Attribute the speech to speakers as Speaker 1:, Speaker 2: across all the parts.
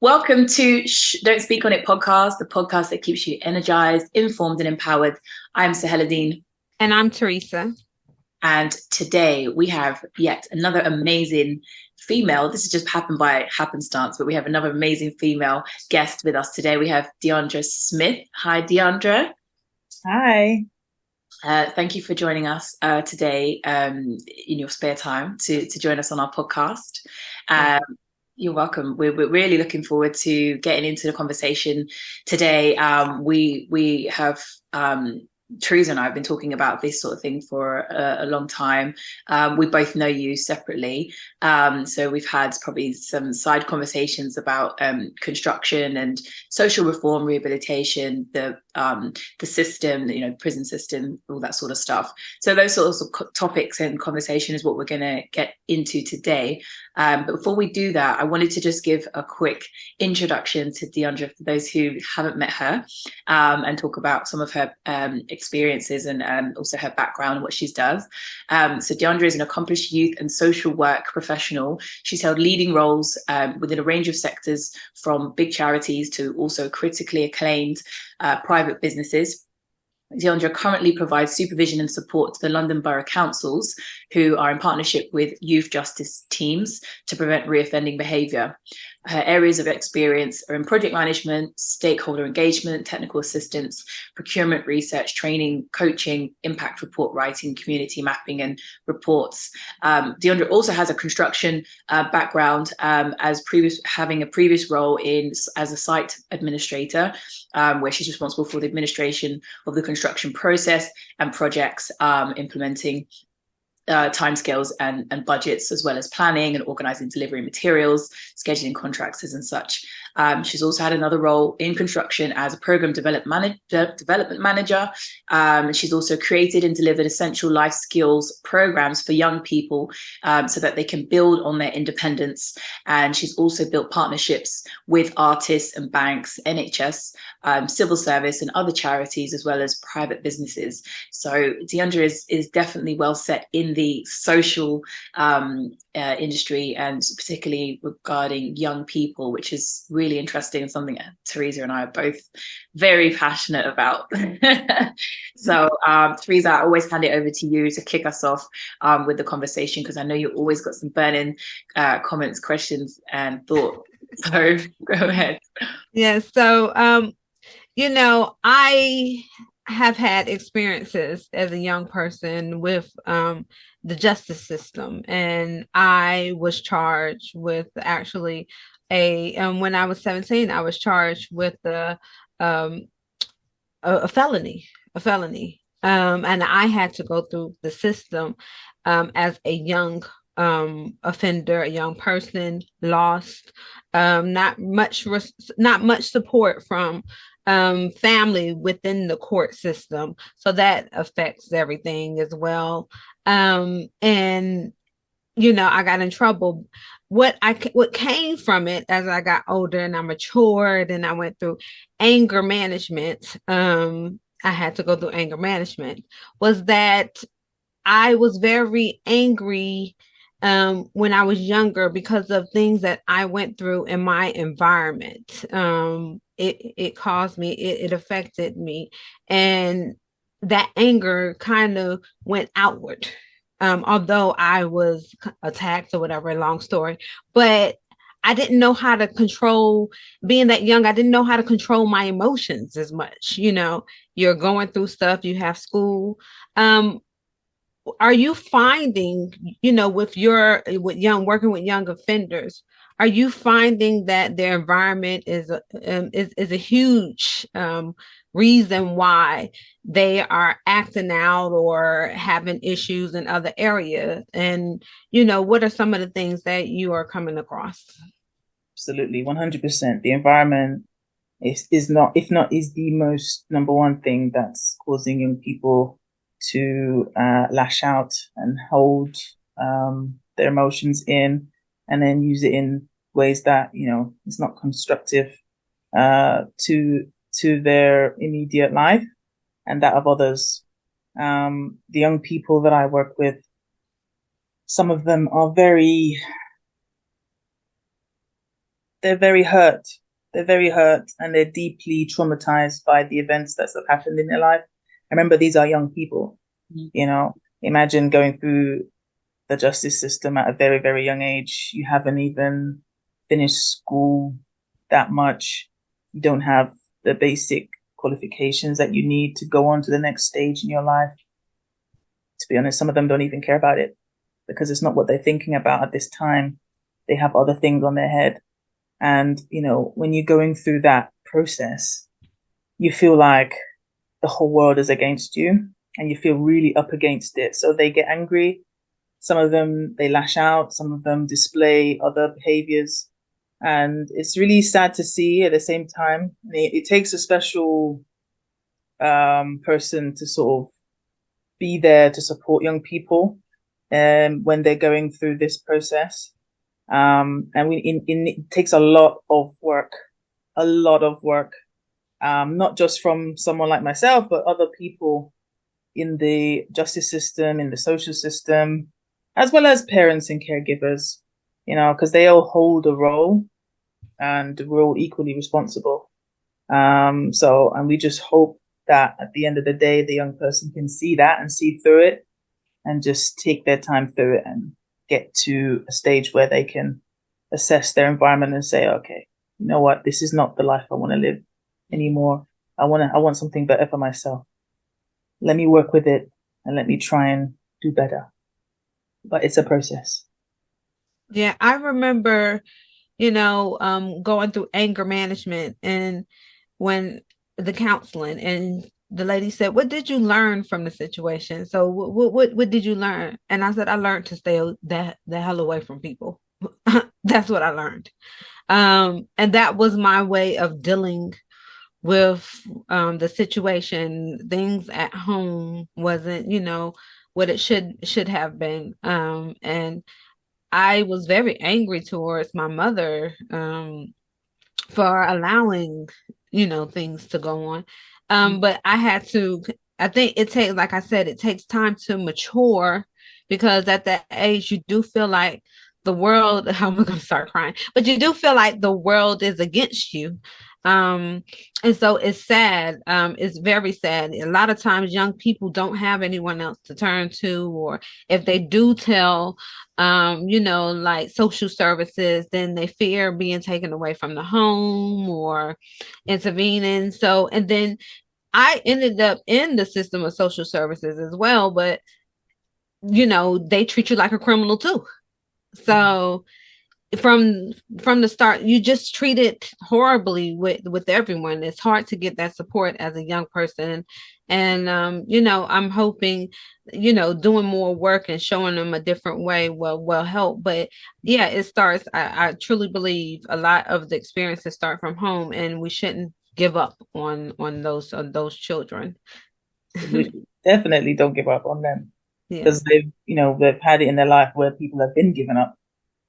Speaker 1: Welcome to Don't Speak on It podcast, the podcast that keeps you energized, informed, and empowered. I'm Dean,
Speaker 2: And I'm Teresa.
Speaker 1: and today we have yet another amazing female. This has just happened by happenstance, but we have another amazing female guest with us today. We have Dee Smith. Hi, Dee.
Speaker 3: Hi.
Speaker 1: Thank you for joining us today in your spare time to join us on our podcast. You're welcome. We're really looking forward to getting into the conversation today. We have Teresa and I have been talking about this sort of thing for a long time. We both know you separately, so we've had probably some side conversations about construction and social reform, rehabilitation, the system, prison system, all that sort of stuff. So those sorts of topics and conversation is what we're going to get into today. But before we do that, I wanted to just give a quick introduction to Dee for those who haven't met her, and talk about some of her experiences and also her background and what she does. So Dee is an accomplished youth and social work professional. She's held leading roles within a range of sectors, from big charities to also critically acclaimed private businesses. Dee currently provides supervision and support to the London Borough Councils, who are in partnership with youth justice teams to prevent reoffending behaviour. Her areas of experience are in project management, stakeholder engagement, technical assistance, procurement research, training, coaching, impact report writing, community mapping, and reports. Dee also has a construction background, having a previous role as a site administrator, where she's responsible for the administration of the construction process and projects, implementing timescales and budgets, as well as planning and organizing delivery materials, scheduling contractors and such. She's also had another role in construction as a program development manager. She's also created and delivered essential life skills programs for young people, so that they can build on their independence. And she's also built partnerships with artists and banks, NHS, civil service and other charities, as well as private businesses. So Dee is definitely well set in the social industry, and particularly regarding young people, which is really interesting and something Teresa and I are both very passionate about. So Teresa, I always hand it over to you to kick us off with the conversation, because I know you've always got some burning comments, questions and thoughts. So go ahead.
Speaker 2: Yeah, so I have had experiences as a young person with the justice system, and I was charged with actually when I was 17, I was charged with a felony, and I had to go through the system as a young offender, a young person, lost, not much support from family within the court system, so that affects everything as well. And I got in trouble. What came from it as I got older and I matured and I went through anger management, I had to go through anger management, was that I was very angry when I was younger because of things that I went through in my environment. It caused me, it affected me. And that anger kind of went outward. Although I was attacked or whatever, long story, but I didn't know how to control, being that young, I didn't know how to control my emotions as much. You're going through stuff, you have school. Are you finding, working with young offenders, are you finding that their environment is a huge reason why they are acting out or having issues in other areas? And what are some of the things that you are coming across?
Speaker 3: Absolutely, 100%. The environment is not, if not, is the most number one thing that's causing young people to lash out and hold their emotions in, and then use it in ways that it's not constructive to their immediate life and that of others. The young people that I work with, some of them are very they're very hurt. They're very hurt and they're deeply traumatized by the events that have happened in their life. Remember, these are young people, you know, imagine going through the justice system at a very, very young age. You haven't even finished school that much. You don't have the basic qualifications that you need to go on to the next stage in your life. To be honest, some of them don't even care about it because it's not what they're thinking about at this time. They have other things on their head. And, you know, when you're going through that process, you feel like the whole world is against you and you feel really up against it. So they get angry. Some of them, they lash out. Some of them display other behaviors. And it's really sad to see at the same time. It takes a special person to sort of be there to support young people when they're going through this process. And it takes a lot of work, not just from someone like myself, but other people in the justice system, in the social system, as well as parents and caregivers, you know, because they all hold a role and we're all equally responsible. And we just hope that at the end of the day, the young person can see that and see through it and just take their time through it and get to a stage where they can assess their environment and say, okay, you know what, this is not the life I want to live anymore. I want something better for myself. Let me work with it and let me try and do better. But it's a process.
Speaker 2: Yeah, I remember, going through anger management and when the counseling and the lady said, "What did you learn from the situation?" So what did you learn? And I said, "I learned to stay the hell away from people." That's what I learned. And that was my way of dealing with the situation. Things at home wasn't, what it should have been. And I was very angry towards my mother for allowing, things to go on. But I had to, I think it takes, like I said, it takes time to mature because at that age, you do feel like the world, I'm going to start crying, but you do feel like the world is against you. And so it's sad. It's very sad. A lot of times young people don't have anyone else to turn to, or if they do tell, like social services, then they fear being taken away from the home or intervening. So, and then I ended up in the system of social services as well, but they treat you like a criminal too. So from the start, you just treat it horribly with everyone. It's hard to get that support as a young person. And I'm hoping, doing more work and showing them a different way will help. But yeah, it starts, I truly believe a lot of the experiences start from home, and we shouldn't give up on those children.
Speaker 3: Definitely don't give up on them
Speaker 2: Yeah.
Speaker 3: because they've had it in their life where people have been given up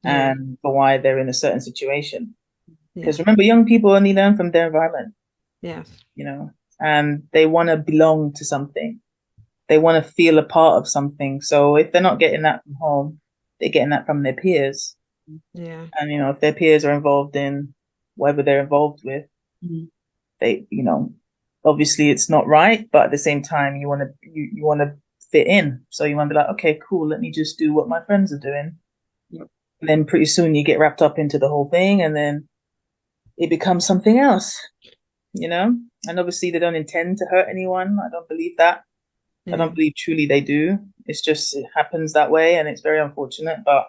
Speaker 3: and for why they're in a certain situation. Because remember, young people only learn from their environment.
Speaker 2: Yes.
Speaker 3: And they want to belong to something. They want to feel a part of something. So if they're not getting that from home, they're getting that from their peers.
Speaker 2: Yeah.
Speaker 3: And, if their peers are involved in whatever they're involved with, they, obviously it's not right, but at the same time, you want to fit in. So you want to be like, okay, cool. Let me just do what my friends are doing. And then pretty soon you get wrapped up into the whole thing and then it becomes something else, and obviously they don't intend to hurt anyone. I don't believe that. I don't believe truly they do. It's just, it happens that way and it's very unfortunate, but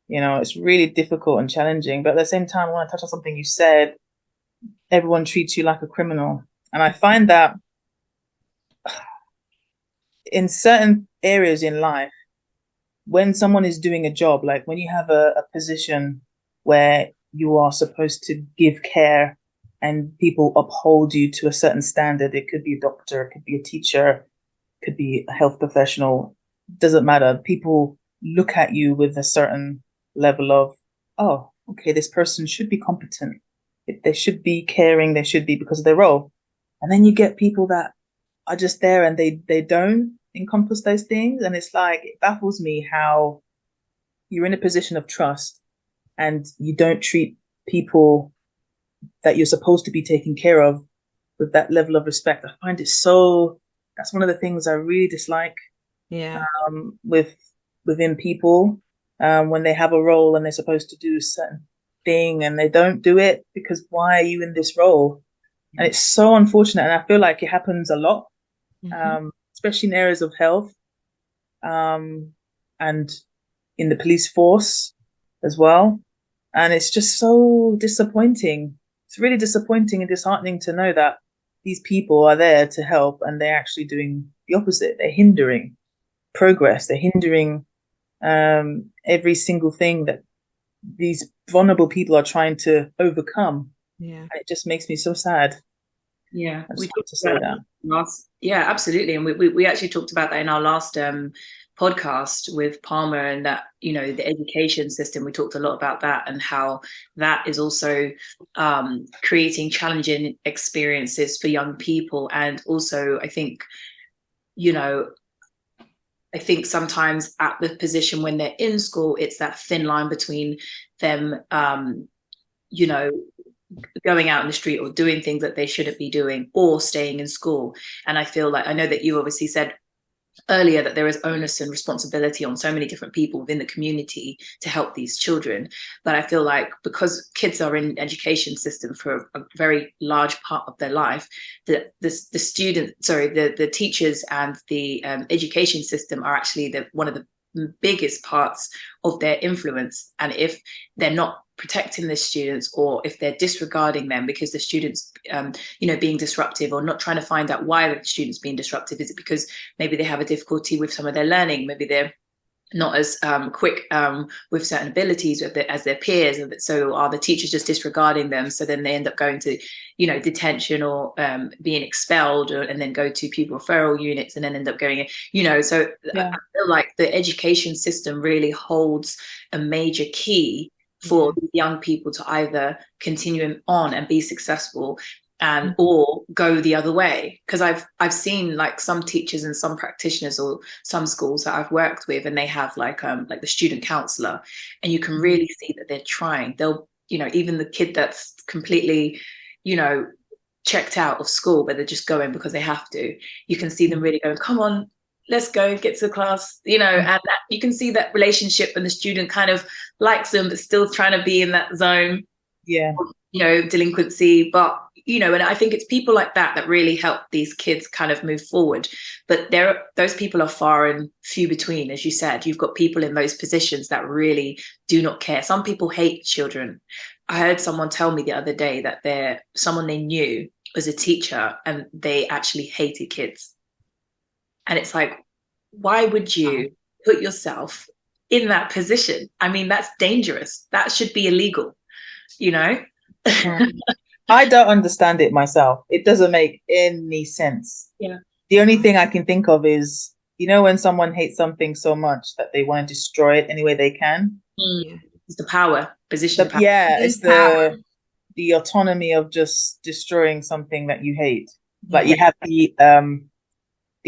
Speaker 3: it's really difficult and challenging. But at the same time, I want to touch on something you said. Everyone treats you like a criminal. And I find that in certain areas in life, when someone is doing a job, like when you have a position where you are supposed to give care and people uphold you to a certain standard, it could be a doctor, it could be a teacher, it could be a health professional, doesn't matter. People look at you with a certain level of, oh, okay, this person should be competent. They should be caring. They should be because of their role. And then you get people that are just there and they don't encompass those things. And it's like, it baffles me how you're in a position of trust and you don't treat people that you're supposed to be taking care of with that level of respect. I find it that's one of the things I really dislike
Speaker 2: Yeah.
Speaker 3: Within people, when they have a role and they're supposed to do a certain thing and they don't do it, because why are you in this role? And it's so unfortunate. And I feel like it happens a lot, especially in areas of health, and in the police force as well. And it's just so disappointing. It's really disappointing and disheartening to know that these people are there to help and they're actually doing the opposite. They're hindering progress. They're hindering every single thing that these vulnerable people are trying to overcome.
Speaker 2: Yeah.
Speaker 3: And it just makes me so sad.
Speaker 1: Yeah,
Speaker 3: we talked to say that.
Speaker 1: Yeah, absolutely. And we actually talked about that in our last podcast with Palmer, and that, you know, the education system, we talked a lot about that and how that is also creating challenging experiences for young people. And also, I think, you know, I think sometimes at the position when they're in school, it's that thin line between them, you know, going out in the street or doing things that they shouldn't be doing, or staying in school. And I feel like, I know that you obviously said earlier that there is onus and responsibility on so many different people within the community to help these children. But I feel like because kids are in education system for a very large part of their life, the teachers and the education system are actually one of the biggest parts of their influence. And if they're not protecting the students, or if they're disregarding them because the students being disruptive, or not trying to find out why the students being disruptive, is it because maybe they have a difficulty with some of their learning, maybe they're not as quick with certain abilities as their peers, and so are the teachers just disregarding them, so then they end up going to detention, or being expelled, and then go to pupil referral units, and then end up going so yeah. I feel like the education system really holds a major key for young people to either continue on and be successful, or go the other way. Because I've seen like some teachers and some practitioners, or some schools that I've worked with, and they have like the student counselor, and you can really see that they're trying. They'll even the kid that's completely checked out of school, but they're just going because they have to, you can see them really going, come on, let's go get to the class, and that, you can see that relationship, and the student kind of likes them, but still trying to be in that zone, delinquency. But and I think it's people like that really help these kids kind of move forward. But those people are far and few between. As you said, you've got people in those positions that really do not care. Some people hate children. I heard someone tell me the other day that someone they knew was a teacher, and they actually hated kids. And it's like, why would you put yourself in that position? I mean, that's dangerous. That should be illegal,
Speaker 3: I don't understand it myself. It doesn't make any sense.
Speaker 2: Yeah.
Speaker 3: The only thing I can think of is, when someone hates something so much that they want to destroy it any way they can.
Speaker 1: It's the power, position. Power.
Speaker 3: Yeah, it's the autonomy of just destroying something that you hate. Like you have the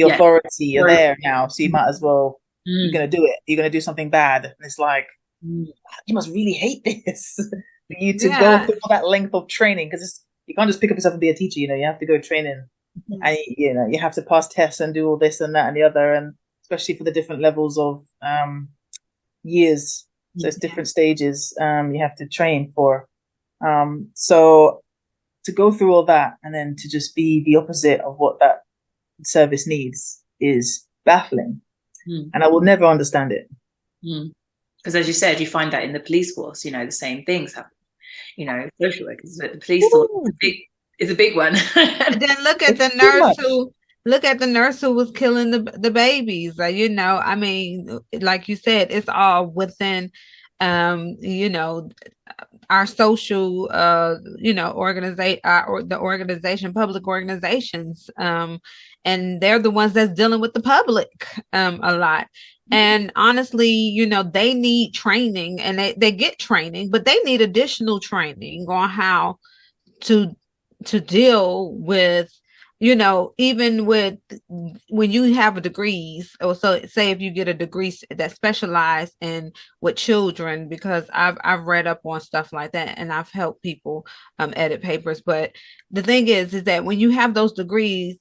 Speaker 3: authority, you're there now, so you might as well, you're going to do it. You're going to do something bad. And it's like, you must really hate this for you to go through that length of training, because you can't just pick up yourself and be a teacher, you have to go training, and you have to pass tests and do all this and that and the other, and especially for the different levels of years. So it's different stages you have to train for. So to go through all that and then to just be the opposite of what that service needs is baffling, and I will never understand it.
Speaker 1: Because as you said, you find that in the police force, the same things happen. Social workers, but the police force is a big one.
Speaker 2: And then look at the nurse who was killing the babies. I mean, like you said, it's all within our social public organizations, and they're the ones that's dealing with the public a lot. And honestly, they need training, and they get training, but they need additional training on how to deal with even with when you have degrees, or so say if you get a degree that specialized in with children, because I've read up on stuff like that and I've helped people edit papers. But the thing is that when you have those degrees,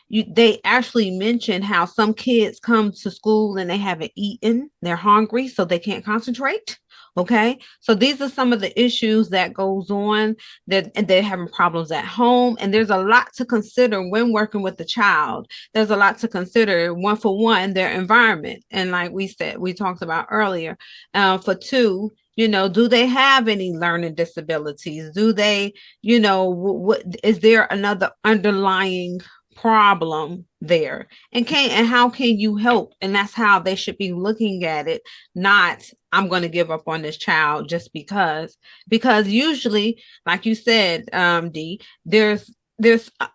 Speaker 2: they actually mention how some kids come to school and they haven't eaten, they're hungry, so they can't concentrate. Okay, so these are some of the issues that goes on, that they're having problems at home, and there's a lot to consider when working with the child. There's a lot to consider. One, for one, their environment, and like we talked about earlier. For two, do they have any learning disabilities? Do they, what is there another underlying problem there, and how can you help? And that's how they should be looking at it, not I'm going to give up on this child just because usually, like you said, Dee, there's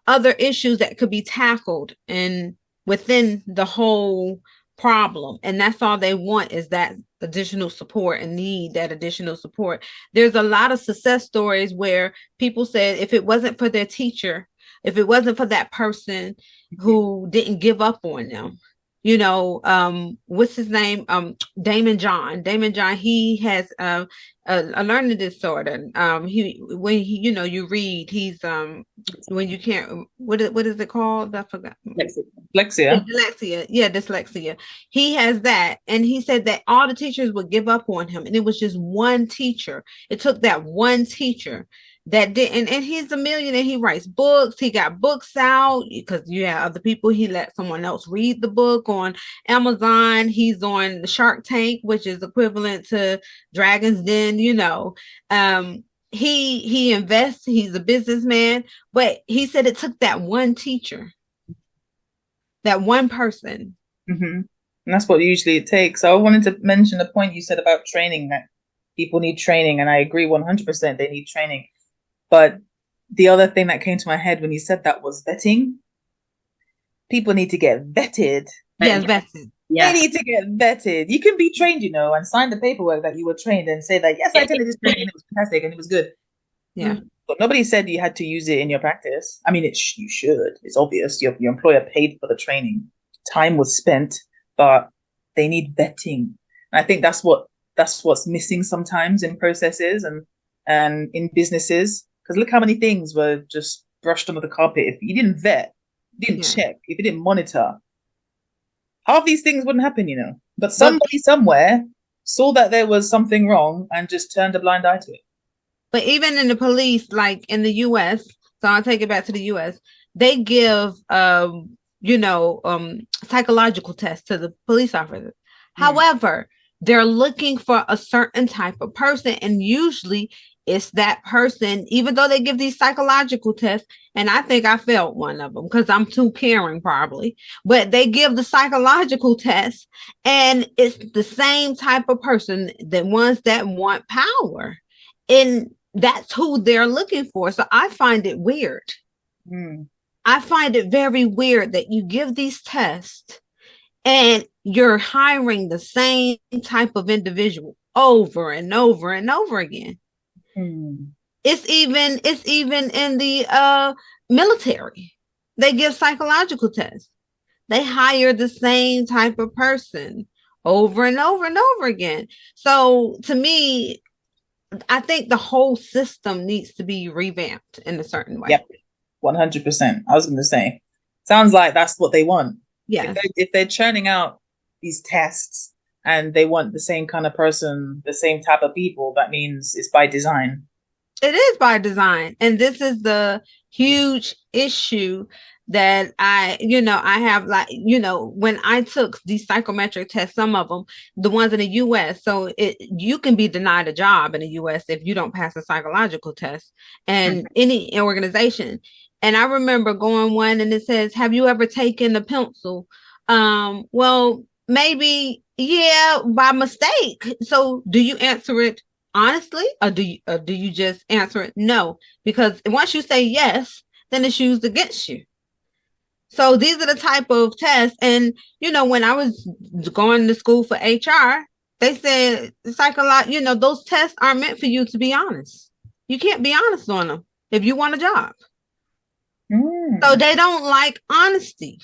Speaker 2: other issues that could be tackled and within the whole problem, and that's all they want is that additional support and need that additional support. There's a lot of success stories where people said if it wasn't for their teacher, if it wasn't for that person who didn't give up on them, what's his name? Damon John, he has a learning disorder. He when he, you read, he's when you can't, what is it called? I forgot.
Speaker 3: Dyslexia.
Speaker 2: Dyslexia. Yeah, dyslexia. He has that. And he said that all the teachers would give up on him. And it was just one teacher. It took that one teacher that did, and he's a millionaire. He writes books. He got books out because you have other people. He let someone else read the book on Amazon. He's on Shark Tank, which is equivalent to Dragon's Den. He invests. He's a businessman, but he said it took that one teacher, that one person.
Speaker 3: Mm-hmm. And that's what usually it takes. So I wanted to mention the point you said about training, that people need training, and I agree 100% they need training. But the other thing that came to my head when you said that was vetting. People need to get vetted.
Speaker 2: Yes, vetted.
Speaker 3: Yes. They need to get vetted. You can be trained, and sign the paperwork that you were trained and say that, yes, I attended this training and it was fantastic and it was good.
Speaker 2: Yeah.
Speaker 3: But nobody said you had to use it in your practice. I mean, you should. It's obvious. Your employer paid for the training. Time was spent, but they need vetting. And I think that's what's missing sometimes in processes and in businesses. Because look how many things were just brushed under the carpet. If you didn't vet, didn't check, if you didn't monitor, half these things wouldn't happen, But somebody somewhere saw that there was something wrong and just turned a blind eye to it.
Speaker 2: But even in the police, like in the US, so I'll take it back to the US, they give psychological tests to the police officers. However, they're looking for a certain type of person, and usually it's that person, even though they give these psychological tests, and I think I failed one of them because I'm too caring probably, but they give the psychological test and it's the same type of person, the ones that want power. And that's who they're looking for. So I find it weird. I find it very weird that you give these tests and you're hiring the same type of individual over and over and over again. It's even in the military. They give psychological tests. They hire the same type of person over and over and over again. So to me, I think the whole system needs to be revamped in a certain way.
Speaker 3: Yep, 100%. I was going to say, sounds like that's what they want.
Speaker 2: Yeah.
Speaker 3: If they're churning out these tests and they want the same kind of person, the same type of people, that means it's by design.
Speaker 2: It is by design. And this is the huge issue that I have, like, when I took these psychometric tests, some of them, the ones in the US, so you can be denied a job in the US if you don't pass a psychological test, and any organization. And I remember going one and it says, have you ever taken a pencil? Well, maybe, yeah, by mistake. So do you answer it honestly, or do you just answer it no? Because once you say yes, then it's used against you. So these are the type of tests. And when I was going to school for HR, they said those tests aren't meant for you to be honest. You can't be honest on them if you want a job. So they don't like honesty.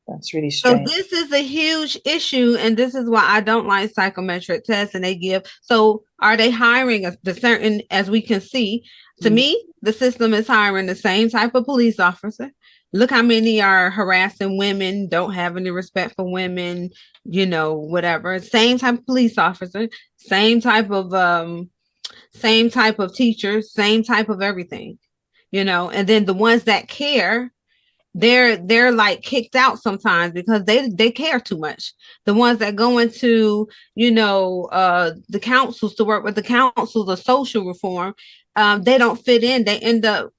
Speaker 3: That's really
Speaker 2: So
Speaker 3: strange.
Speaker 2: this is a huge issue, and this is why I don't like psychometric tests. And they give. So are they hiring the certain? As we can see, to me, the system is hiring the same type of police officer. Look how many are harassing women, don't have any respect for women, whatever. Same type of police officer, same type of teacher, same type of everything, and then the ones that care, they're like kicked out sometimes because they care too much. The ones that go into the councils to work with the councils of social reform, they don't fit in. They end up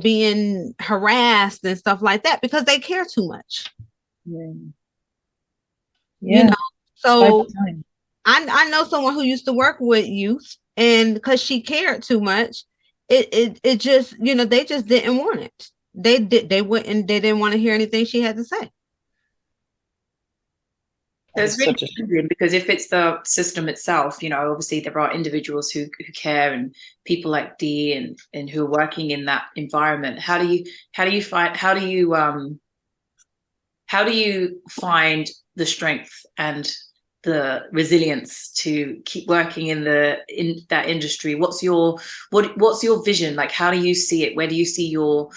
Speaker 2: being harassed and stuff like that because they care too much.
Speaker 3: Yeah.
Speaker 2: So I know someone who used to work with youth, and because she cared too much, it just they just didn't want it. They didn't want to hear anything she had to say.
Speaker 1: So it's really interesting because if it's the system itself, obviously there are individuals who care, and people like Dee and who are working in that environment. How do you find the strength and the resilience to keep working in that industry? What's your vision? Like, how do you see it? Where do you see your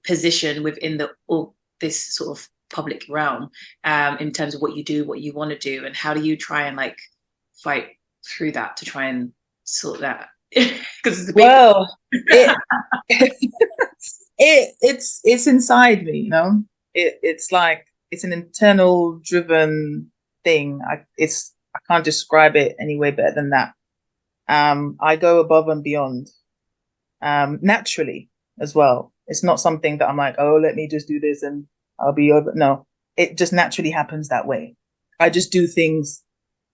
Speaker 1: position within this sort of public realm, in terms of what you do, what you want to do, and how do you try and like fight through that to try and sort that? Because it's a big
Speaker 3: it's inside me, it's like it's an internal driven thing. I can't describe it any way better than that. I go above and beyond, naturally as well. It's not something that I'm like, oh, let me just do this and I'll be over. No, it just naturally happens that way. I just do things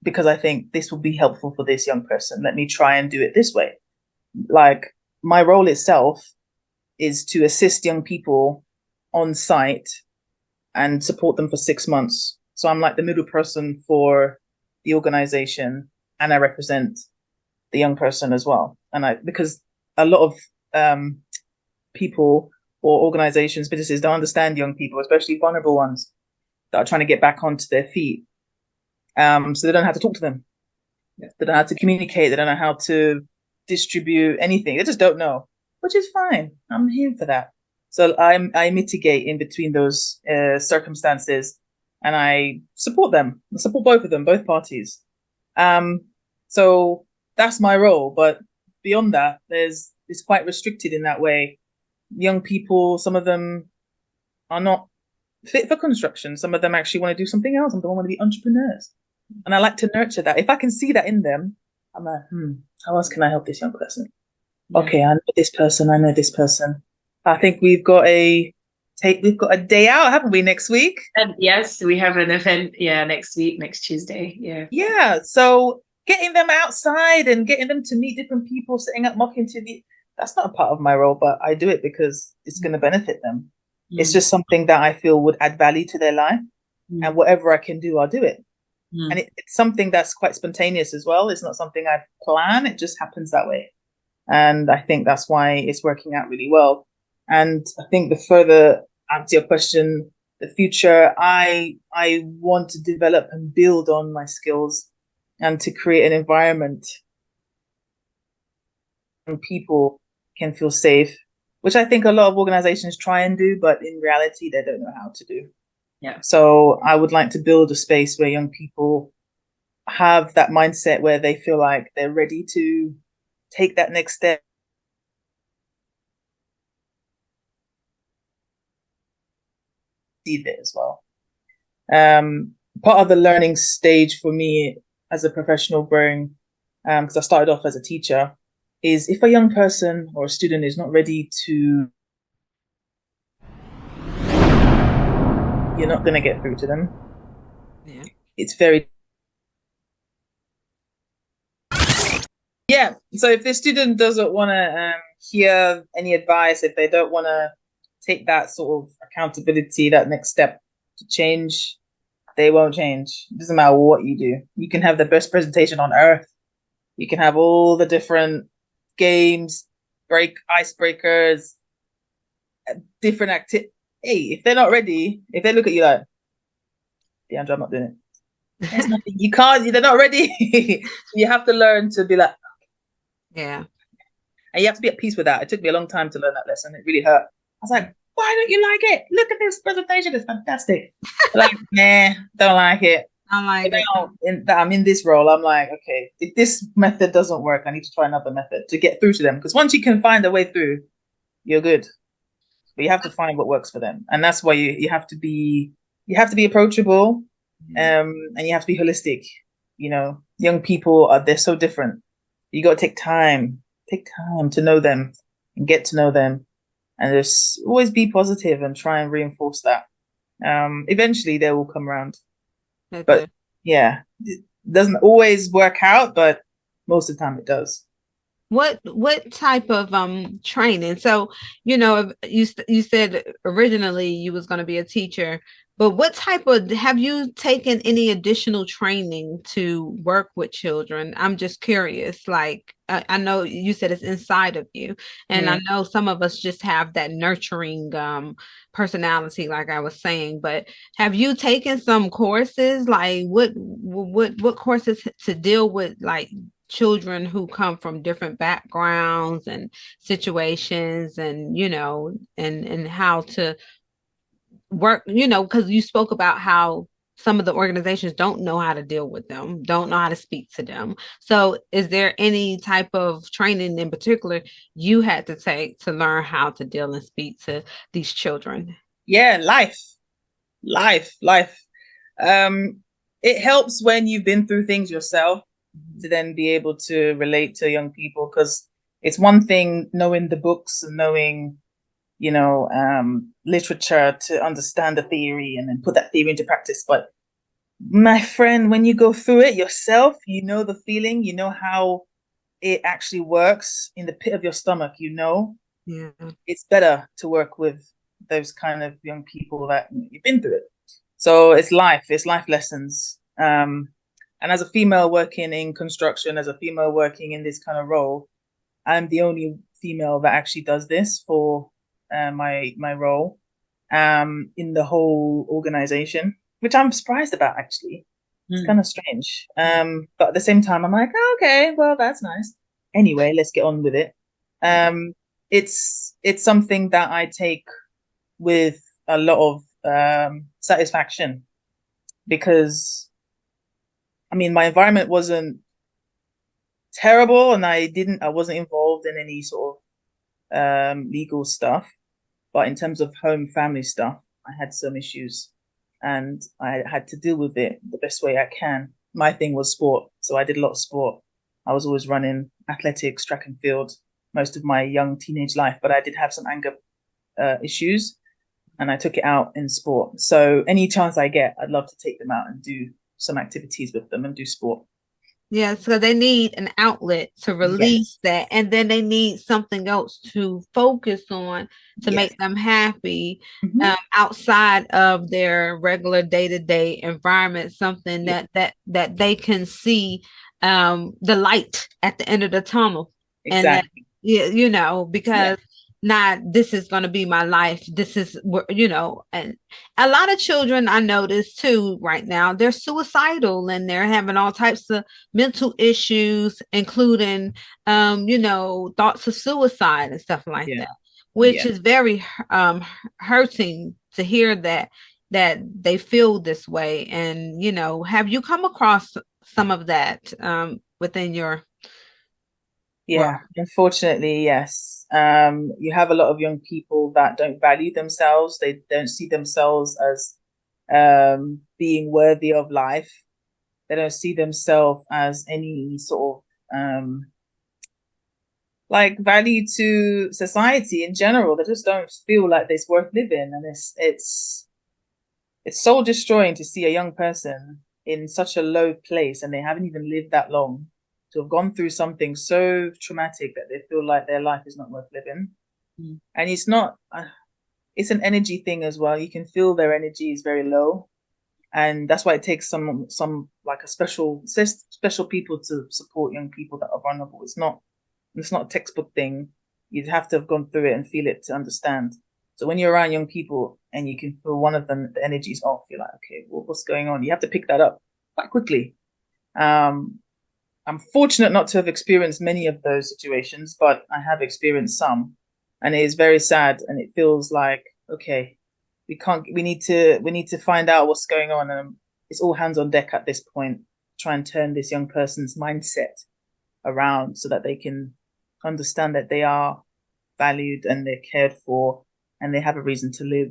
Speaker 3: because I think this will be helpful for this young person. Let me try and do it this way. Like, my role itself is to assist young people on site and support them for 6 months. So I'm like the middle person for the organization, and I represent the young person as well. And because a lot of people or organizations, businesses don't understand young people, especially vulnerable ones that are trying to get back onto their feet. So they don't know how to talk to them. They don't know how to communicate. They don't know how to distribute anything. They just don't know, which is fine. I'm here for that. So I mitigate in between those circumstances, and I support them. I support both of them, both parties. So that's my role. But beyond that, it's quite restricted in that way. Young people, some of them are not fit for construction. Some of them actually want to do something else. Some of them want to be entrepreneurs. And I like to nurture that. If I can see that in them, I'm like, how else can I help this young person? Yeah. Okay, I know this person. I know this person. I think we've got a day out, haven't we, next week?
Speaker 1: And yes, we have an event, next week, next Tuesday.
Speaker 3: Yeah. So getting them outside and getting them to meet different people, setting up mock interviews, that's not a part of my role, but I do it because it's going to benefit them. It's just something that I feel would add value to their life, and whatever I can do, I'll do it. And it's something that's quite spontaneous as well. It's not something I plan. It just happens that way. And I think that's why it's working out really well. And I think the further answer your question, the future, I want to develop and build on my skills and to create an environment where people can feel safe, which I think a lot of organizations try and do, but in reality, they don't know how to do.
Speaker 1: Yeah.
Speaker 3: So I would like to build a space where young people have that mindset where they feel like they're ready to take that next step. See that as well. Part of the learning stage for me as a professional growing, because I started off as a teacher, is if a young person or a student is not ready to, you're not going to get through to them.
Speaker 2: Yeah.
Speaker 3: It's very... Yeah. So if the student doesn't want to hear any advice, if they don't want to take that sort of accountability, that next step to change, they won't change. It doesn't matter what you do. You can have the best presentation on earth. You can have all the different games. icebreakers, different activity. Hey, if they're not ready, if they look at you like, Deandra, I'm not doing it. There's nothing you can't. They're not ready. You have to learn to be like,
Speaker 2: Yeah.
Speaker 3: and you have to be at peace with that. It took me a long time to learn that lesson. It really hurt. I was like, why don't you like it? Look at this presentation. It's fantastic. Like, nah, don't like it.
Speaker 2: I like
Speaker 3: But
Speaker 2: it.
Speaker 3: now I'm in this role. I'm like, okay, if this method doesn't work, I need to try another method to get through to them. Because once you can find a way through, you're good. But you have to find what works for them, and that's why you have to be approachable, and you have to be holistic. You know, young people they're so different. You got to take time to know them and get to know them, and just always be positive and try and reinforce that. Eventually they will come around, but yeah, it doesn't always work out, but most of the time it does.
Speaker 2: What type of training? So, you know, you said originally you was going to be a teacher, but what type of have you taken any additional training to work with children? I'm just curious. Like I know you said it's inside of you, and I know some of us just have that nurturing personality, like I was saying. But have you taken some courses? Like what courses to deal with like children who come from different backgrounds and situations, and you know, and how to work, you know, because you spoke about how some of the organizations don't know how to deal with them, don't know how to speak to them. So is there any type of training in particular you had to take to learn how to deal and speak to these children?
Speaker 3: Yeah, life. Um, it helps when you've been through things yourself to then be able to relate to young people, because it's one thing knowing the books and knowing, you know, literature to understand the theory and then put that theory into practice. But my friend, when you go through it yourself, you know the feeling, you know how it actually works in the pit of your stomach, you know,
Speaker 2: Yeah.
Speaker 3: it's better to work with those kind of young people that you've been through it. So it's life lessons. And as a female working in construction, as a female working in this kind of role, I'm the only female that actually does this for my role in the whole organization, which I'm surprised about actually. It's kind of strange. But at the same time, I'm like, oh, okay, well, that's nice. Anyway, let's get on with it. It's something that I take with a lot of satisfaction, because I mean, my environment wasn't terrible, and I wasn't involved in any sort of legal stuff. But in terms of home family stuff, I had some issues, and I had to deal with it the best way I can. My thing was sport, so I did a lot of sport. I was always running athletics, track and field, most of my young teenage life. But I did have some anger issues, and I took it out in sport. So any chance I get, I'd love to take them out and do some activities with them and do sport.
Speaker 2: Yeah, so they need an outlet to release
Speaker 3: Yes.
Speaker 2: that, and then they need something else to focus on to
Speaker 3: Yes.
Speaker 2: make them happy
Speaker 3: Mm-hmm.
Speaker 2: outside of their regular day-to-day environment, something
Speaker 3: Yeah.
Speaker 2: that they can see the light at the end of the tunnel. And that,
Speaker 3: Exactly.
Speaker 2: you know,
Speaker 3: Yeah.
Speaker 2: because not this is going to be my life. This is you know, and a lot of children I notice too right now, they're suicidal and they're having all types of mental issues, including you know, thoughts of suicide and stuff like
Speaker 3: Yeah.
Speaker 2: that, which
Speaker 3: Yeah.
Speaker 2: is very hurting to hear that they feel this way. And you know, have you come across some of that within your work?
Speaker 3: Yeah. Unfortunately, yes. You have a lot of young people that don't value themselves. They don't see themselves as being worthy of life. They don't see themselves as any sort of like value to society in general. They just don't feel like it's worth living, and it's soul destroying to see a young person in such a low place, and they haven't even lived that long, to have gone through something so traumatic that they feel like their life is not worth living. And it's not. It's an energy thing as well. You can feel their energy is very low, and that's why it takes some like a special people to support young people that are vulnerable. It's not a textbook thing. You'd have to have gone through it and feel it to understand. So when you're around young people and you can feel one of them, the energy's off, you're like, okay, what's going on? You have to pick that up quite quickly. I'm fortunate not to have experienced many of those situations, but I have experienced some, and it is very sad. And it feels like, okay, we need to find out what's going on, and it's all hands on deck at this point. Try and turn this young person's mindset around so that they can understand that they are valued and they're cared for, and they have a reason to live,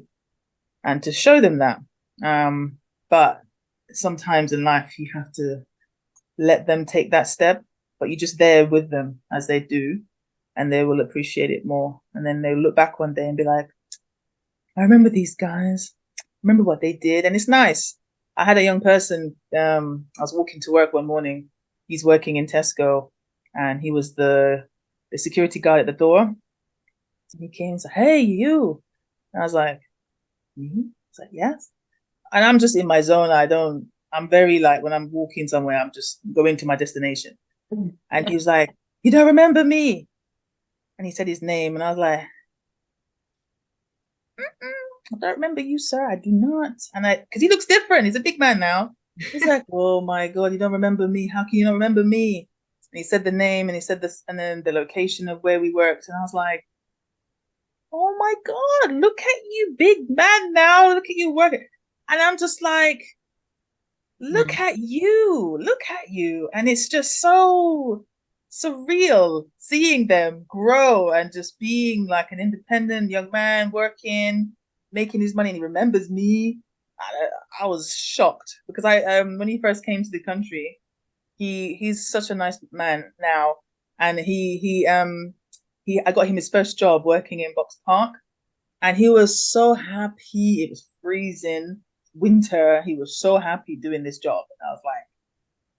Speaker 3: and to show them that. But sometimes in life, you have to let them take that step, but you're just there with them as they do, and they will appreciate it more. And then they'll look back one day and be like, I remember these guys, I remember what they did. And it's nice. I had a young person, I was walking to work one morning. He's working in Tesco, and he was the security guard at the door. And he came and said, hey, you. And I was like, mm-hmm. I was like, yes. And I'm just in my zone. I'm very like, when I'm walking somewhere, I'm just going to my destination. And he was like, you don't remember me? And he said his name. And I was like, I don't remember you, sir. I do not. Because he looks different. He's a big man now. He's like, oh my God, you don't remember me. How can you not remember me? And he said the name, and he said this, and then the location of where we worked. And I was like, oh my God, look at you, big man now. Look at you working. And I'm just like, look at you. Look at you. And it's just so surreal seeing them grow and just being like an independent young man working, making his money, and he remembers me. I was shocked because when he first came to the country, he's such a nice man now, and I got him his first job working in Box Park, and he was so happy. It was freezing winter. He was so happy doing this job, and I was like,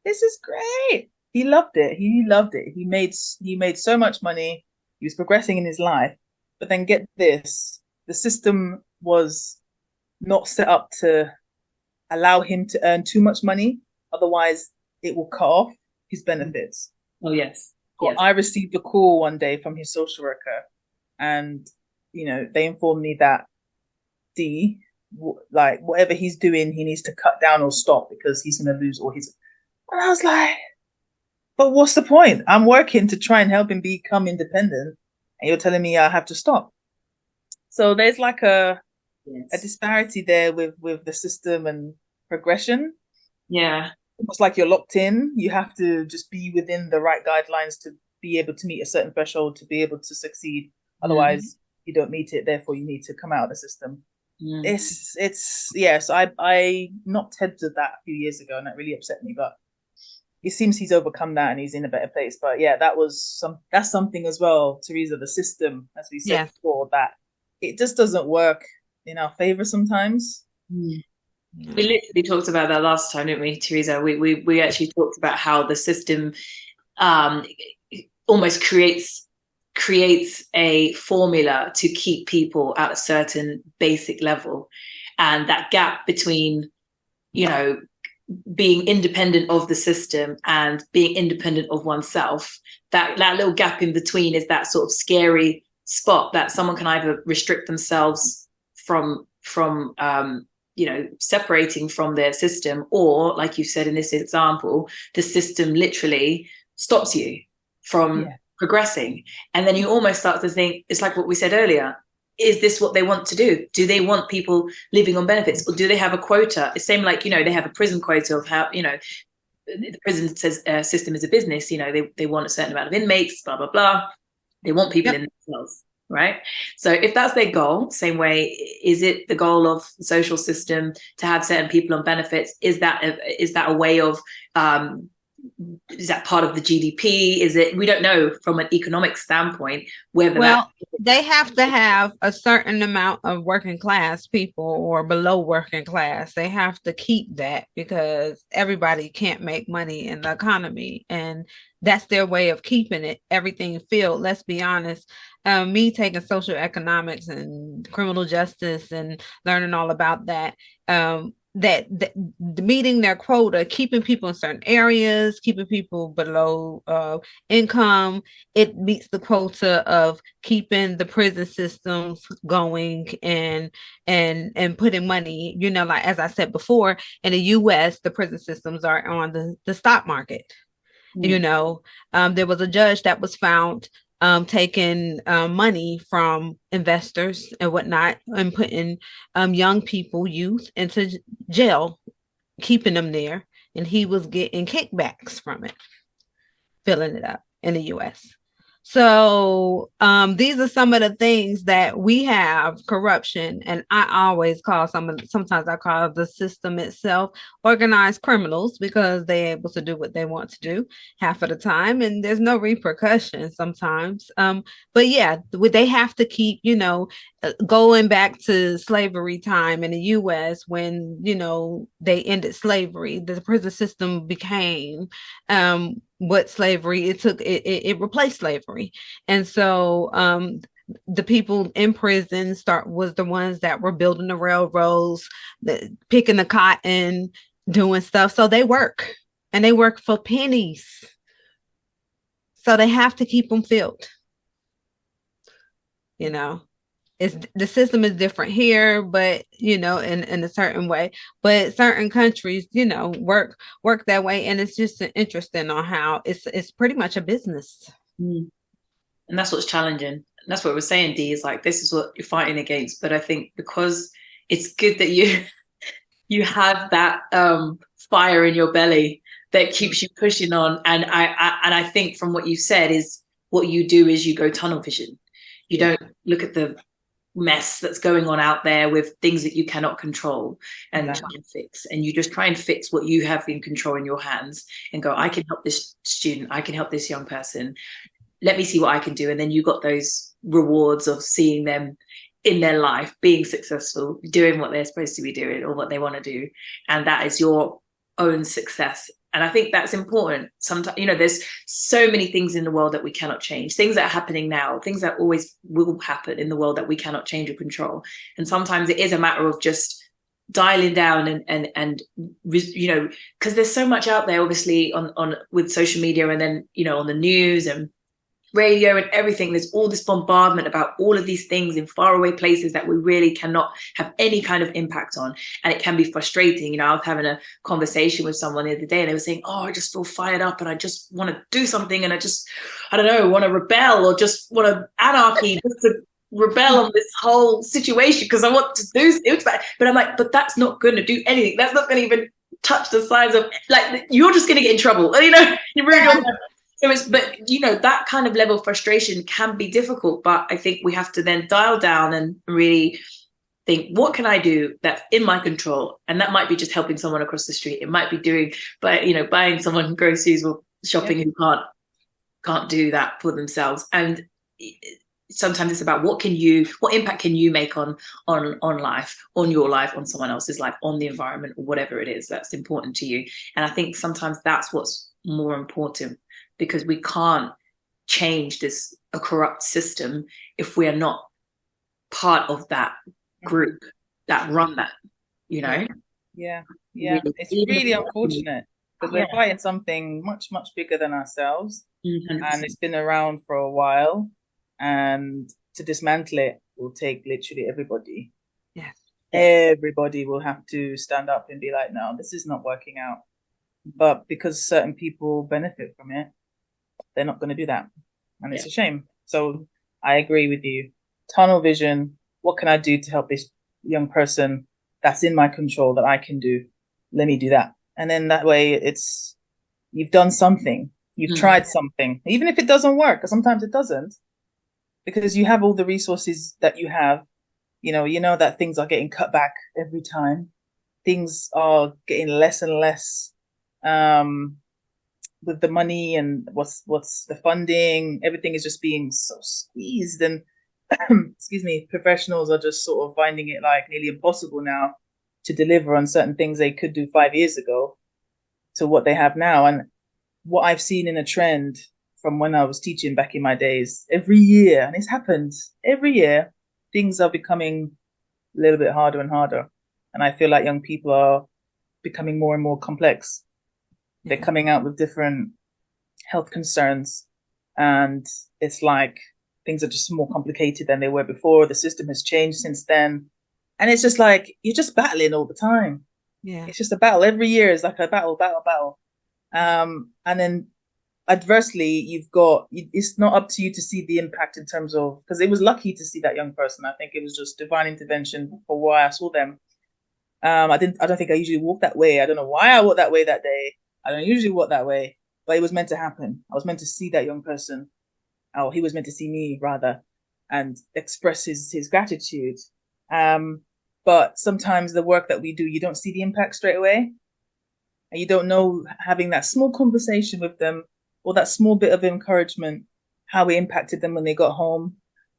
Speaker 3: this is great. He loved it. He loved it. He made so much money. He was progressing in his life, but then get this: the system was not set up to allow him to earn too much money. Otherwise, it will cut off his benefits.
Speaker 1: Oh, yes.
Speaker 3: Well,
Speaker 1: yes.
Speaker 3: I received a call one day from his social worker, and, they informed me that Dee, like, whatever he's doing, he needs to cut down or stop because he's going to lose all his. And I was like, but what's the point? I'm working to try and help him become independent, and you're telling me I have to stop. So there's like a disparity there with the system and progression.
Speaker 1: Yeah.
Speaker 3: It's like you're locked in. You have to just be within the right guidelines to be able to meet a certain threshold to be able to succeed. Otherwise, you don't meet it. Therefore, you need to come out of the system. It's yes. I knocked heads with that a few years ago, and that really upset me. But it seems he's overcome that and he's in a better place. But yeah, that's something as well, Teresa. The system, as we said before, that it just doesn't work in our favor sometimes.
Speaker 1: We literally talked about that last time, didn't we, Teresa? We actually talked about how the system almost creates a formula to keep people at a certain basic level, and that gap between, being independent of the system and being independent of oneself, that little gap in between is that sort of scary spot that someone can either restrict themselves from separating from their system, or, like you said in this example, the system literally stops you from progressing. And then you almost start to think, it's like what we said earlier, is this what they want to do? Do they want people living on benefits, or do they have a quota? It's same like, they have a prison quota of how, the prison says system is a business, they want a certain amount of inmates, blah, blah, blah. They want people in themselves. Right. So if that's their goal, same way, is it the goal of the social system to have certain people on benefits? Is that a way of, is that part of the GDP? Is it, we don't know from an economic standpoint whether
Speaker 2: they have to have a certain amount of working class people or below working class. They have to keep that because everybody can't make money in the economy, and that's their way of keeping everything filled. Let's be honest. Me taking social economics and criminal justice and learning all about that, that meeting their quota, keeping people in certain areas, keeping people below income, it meets the quota of keeping the prison systems going and putting money, like as I said before, in the US, the prison systems are on the stock market. There was a judge that was found taking money from investors and whatnot and putting young people, youth, into jail, keeping them there. And he was getting kickbacks from it, filling it up in the US. So these are some of the things that we have: corruption, and I always call sometimes I call the system itself organized criminals, because they're able to do what they want to do half of the time, and there's no repercussion sometimes. But yeah, they have to keep, going back to slavery time in the US, when they ended slavery. The prison system became what slavery it replaced slavery. And so the people in prison was the ones that were building the railroads, picking the cotton, doing stuff. So they work, and they work for pennies, so they have to keep them filled. It's the system is different here, but in a certain way. But certain countries, work that way, and it's just interesting on how it's pretty much a business.
Speaker 1: And that's what's challenging. And that's what we're saying, Dee, is like, this is what you're fighting against. But I think because it's good that you have that fire in your belly that keeps you pushing on. And I think from what you said is, what you do is you go tunnel vision. You don't look at the mess that's going on out there with things that you cannot control and try and fix. And you just try and fix what you have in control in your hands and go, I can help this student. I can help this young person. Let me see what I can do. And then you got those rewards of seeing them in their life being successful, doing what they're supposed to be doing or what they want to do. And that is your own success. And I think that's important. Sometimes, there's so many things in the world that we cannot change, things that are happening now, things that always will happen in the world that we cannot change or control. And sometimes it is a matter of just dialing down and because there's so much out there, obviously, on with social media, and then, on the news and radio and everything. There's all this bombardment about all of these things in faraway places that we really cannot have any kind of impact on, and it can be frustrating. I was having a conversation with someone the other day, and they were saying, oh, I just feel fired up and I just want to do something, and I don't know, want to rebel, or just want to anarchy, just to rebel on this whole situation because I want to do it. But I'm like, but that's not going to do anything. That's not going to even touch the sides of, like, you're just going to get in trouble. You really but that kind of level of frustration can be difficult. But I think we have to then dial down and really think, what can I do that's in my control? And that might be just helping someone across the street. It might be buying someone groceries or shopping who can't do that for themselves. And sometimes it's about what impact can you make on life, on your life, on someone else's life, on the environment, or whatever it is that's important to you. And I think sometimes that's what's more important, because we can't change a corrupt system if we are not part of that group that run that,
Speaker 3: Yeah. It's really unfortunate, because we're fighting something much, much bigger than ourselves. 100%. And it's been around for a while, and to dismantle it will take literally everybody.
Speaker 2: Yes.
Speaker 3: Everybody will have to stand up and be like, no, this is not working out. But because certain people benefit from it, they're not going to do that. And it's a shame. So I agree with you. Tunnel vision. What can I do to help this young person that's in my control that I can do? Let me do that. And then that way you've done something. You've tried something. Even if it doesn't work, because sometimes it doesn't, because you have all the resources that you have. You know that things are getting cut back every time. Things are getting less and less with the money and what's the funding. Everything is just being so squeezed, and excuse me, professionals are just sort of finding it like nearly impossible now to deliver on certain things they could do 5 years ago to what they have now. And what I've seen in a trend from when I was teaching back in my days, every year, and it's happened every year, things are becoming a little bit harder and harder. And I feel like young people are becoming more and more complex. They're coming out with different health concerns, and it's like things are just more complicated than they were before. The system has changed since then. And it's just like you're just battling all the time.
Speaker 2: Yeah.
Speaker 3: It's just a battle. Every year is like a battle, battle, battle. And then adversely, you've got, it's not up to you to see the impact in terms of, because it was lucky to see that young person. I think it was just divine intervention for why I saw them. I don't think I usually walk that way. I don't know why I walked that way that day. I don't usually walk that way, but it was meant to happen. I was meant to see that young person, or he was meant to see me rather, and express his gratitude. But sometimes the work that we do, you don't see the impact straight away, and you don't know, having that small conversation with them or that small bit of encouragement, how it impacted them when they got home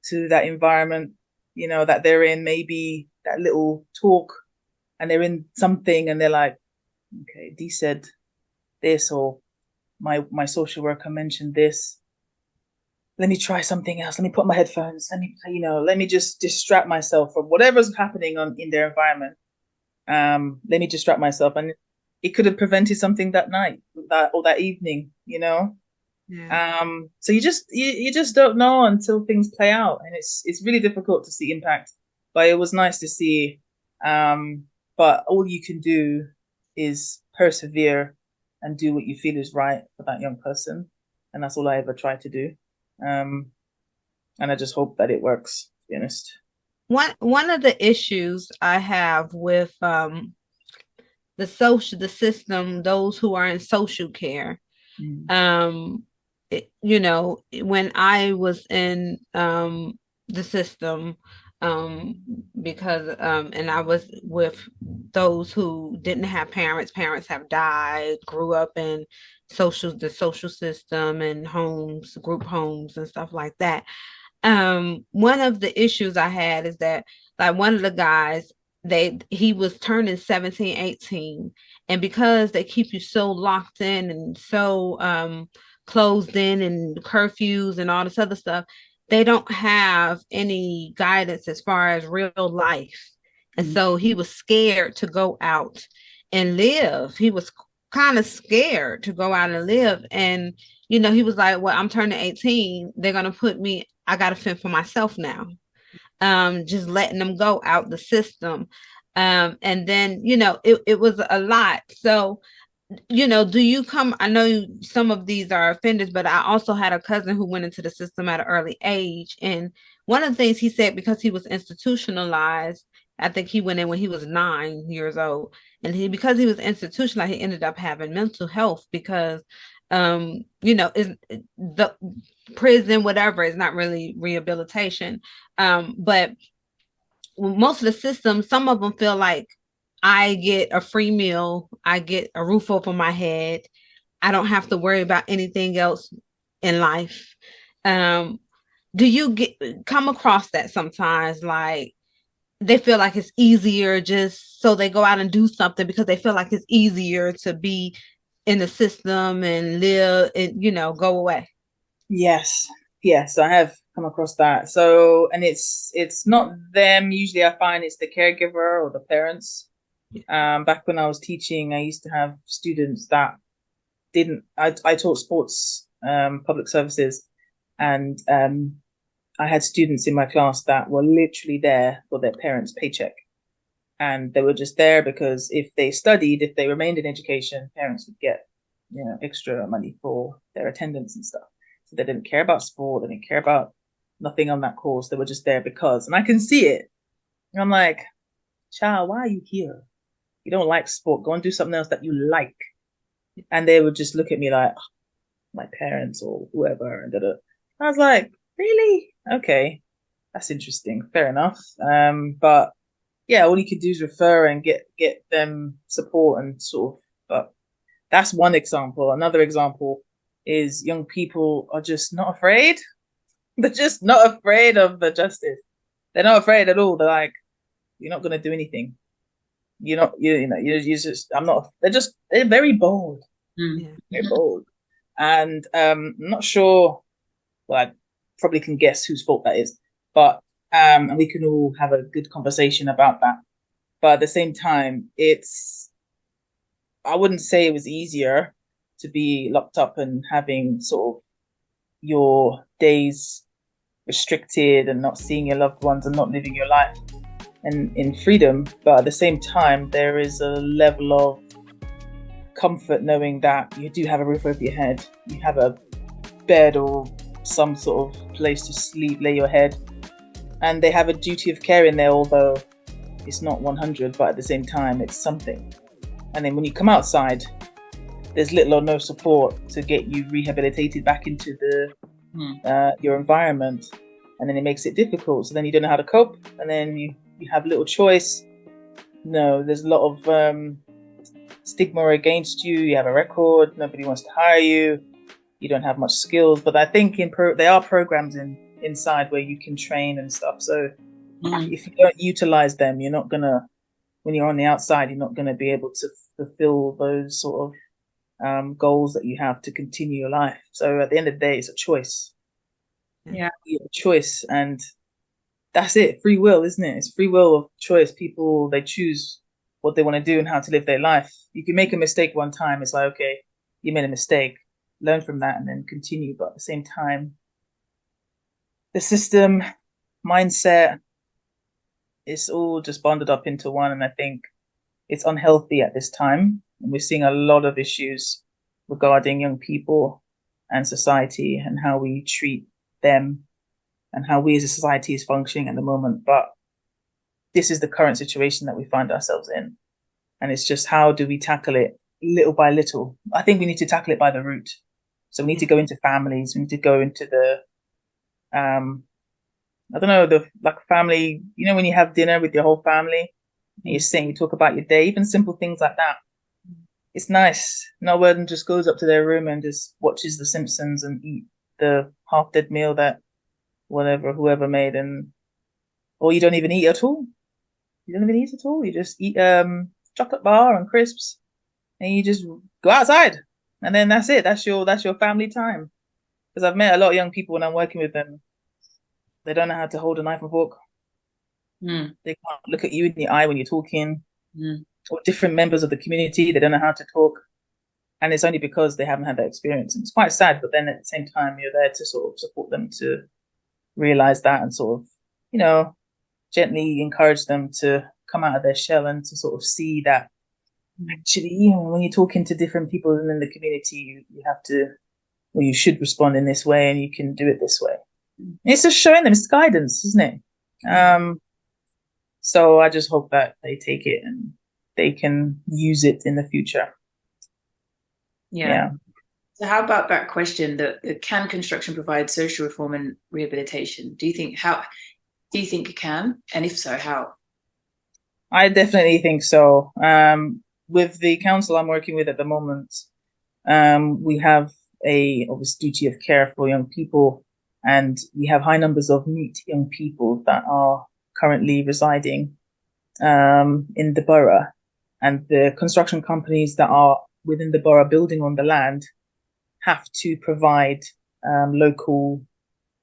Speaker 3: to that environment, that they're in, maybe that little talk, and they're in something and they're like, okay, Dee said this, or my social worker mentioned this. Let me try something else. Let me put my headphones. Let me just distract myself from whatever's happening in their environment. Let me distract myself. And it could have prevented something that night, or that evening,
Speaker 2: Yeah.
Speaker 3: So you just don't know until things play out, and it's really difficult to see impact. But it was nice to see. But all you can do is persevere and do what you feel is right for that young person, and that's all I ever try to do. And I just hope that it works, to be honest.
Speaker 2: One of the issues I have with the system, those who are in social care, when I was in the system, because and I was with those who didn't have parents have died, grew up in the social system and homes, group homes and stuff like that. One of the issues I had is that, like, one of the guys, he was turning 17, 18, and because they keep you so locked in and so closed in, and curfews and all this other stuff, they don't have any guidance as far as real life. And so he was scared to go out and live. He was kind of scared to go out and live. And, he was like, well, I'm turning 18. They're going to put me, I got to fend for myself now. Just letting them go out the system. And then, it was a lot. So, do you come? I know some of these are offenders, but I also had a cousin who went into the system at an early age. And one of the things he said, because he was institutionalized, I think he went in when he was 9 years old. And because he was institutionalized, he ended up having mental health because, is the prison, whatever, is not really rehabilitation. But most of the systems, some of them feel like I get a free meal, I get a roof over my head, I don't have to worry about anything else in life. Do you come across that sometimes? Like, they feel like it's easier, just so they go out and do something because they feel like it's easier to be in the system and live and, go away.
Speaker 3: Yes, I have come across that. So, and it's not them. Usually, I find it's the caregiver or the parents. Back when I was teaching, I used to have students that didn't. I taught sports, public services, and I had students in my class that were literally there for their parents' paycheck, and they were just there because if they remained in education, parents would get extra money for their attendance and stuff. So they didn't care about sport. They didn't care about nothing on that course. They were just there because, and I can see it. And I'm like, child, why are you here? You don't like sport. Go and do something else that you like. And they would just look at me like, oh, my parents or whoever. And I was like, really? Okay, that's interesting. Fair enough. But yeah, all you could do is refer and get them support and sort of. But that's one example. Another example is young people are just not afraid. They're just not afraid of the justice. They're not afraid at all. They're like, you're not going to do anything. You're not, you just, I'm not, they're very bold. Very bold. And I'm not sure, well, I probably can guess whose fault that is, but and we can all have a good conversation about that. But at the same time, I wouldn't say it was easier to be locked up and having sort of your days restricted and not seeing your loved ones and not living your life and in freedom. But at the same time, there is a level of comfort knowing that you do have a roof over your head, you have a bed or some sort of place to sleep, lay your head, and they have a duty of care in there, although it's not 100, but at the same time it's something. And then when you come outside, there's little or no support to get you rehabilitated back into your environment, and then it makes it difficult. So then you don't know how to cope, and then you have little choice. No, there's a lot of stigma against you. You have a record, nobody wants to hire you, you don't have much skills. But I think there are programs inside where you can train and stuff. So if you don't utilize them, you're not gonna, when you're on the outside, you're not gonna be able to fulfill those sort of goals that you have to continue your life. So at the end of the day, it's a choice.
Speaker 1: Yeah,
Speaker 3: you have a choice, and that's it. Free will, isn't it? It's free will of choice. People, they choose what they want to do and how to live their life. You can make a mistake one time. It's like, okay, you made a mistake, learn from that and then continue. But at the same time, the system, mindset, it's all just bundled up into one. And I think it's unhealthy at this time. And we're seeing a lot of issues regarding young people and society and how we treat them and how we as a society is functioning at the moment. But this is the current situation that we find ourselves in. And it's just, how do we tackle it little by little? I think we need to tackle it by the root. So we need to go into families. We need to go into the, I don't know, the like family, you know, when you have dinner with your whole family and you're sitting, you talk about your day, even simple things like that. It's nice. No one just goes up to their room and just watches The Simpsons and eat the half-dead meal that whoever made, or you don't even eat at all. You don't even eat at all. You just eat chocolate bar and crisps, and you just go outside, and then that's it. That's your family time. Because I've met a lot of young people when I'm working with them. They don't know how to hold a knife and fork. They can't look at you in the eye when you're talking. Or different members of the community, they don't know how to talk, and it's only because they haven't had that experience. And it's quite sad. But then at the same time, you're there to sort of support them to realize that and sort of, you know, gently encourage them to come out of their shell and to sort of see that actually, you know, when you're talking to different people in the community, you have to, or you should respond in this way, and you can do it this way. It's just showing them, it's guidance, isn't it? So I just hope that they take it and they can use it in the future.
Speaker 1: Yeah. So how about that question that can construction provide social reform and rehabilitation? Do you think it can? And if so, how?
Speaker 3: I definitely think so. With the council I'm working with at the moment, we have a obvious duty of care for young people, and we have high numbers of neat young people that are currently residing in the borough, and the construction companies that are within the borough building on the land have to provide local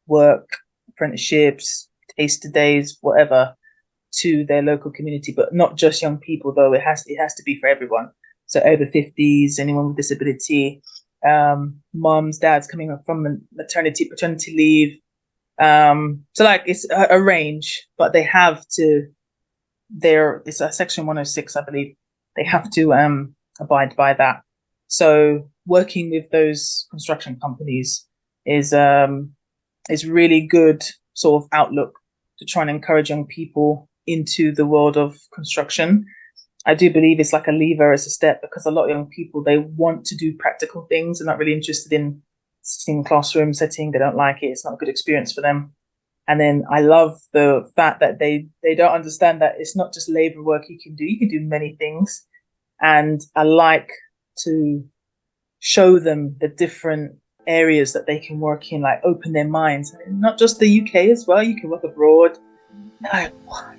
Speaker 3: work, apprenticeships, taster days, whatever, to their local community, but not just young people, though. It has to be for everyone. So over 50s, anyone with disability, moms, dads coming up from maternity, paternity leave. So like it's a range, but they have to, it's a section 106, I believe. They have to abide by that. So working with those construction companies is really good sort of outlook to try and encourage young people into the world of construction. I do believe it's like a lever as a step, because a lot of young people, they want to do practical things. They're not really interested in sitting in classroom setting. They don't like it. It's not a good experience for them. And then I love the fact that they don't understand that it's not just labor work you can do. You can do many things. And I like to show them the different areas that they can work in, like open their minds. And not just the UK as well. You can work abroad. Like, what?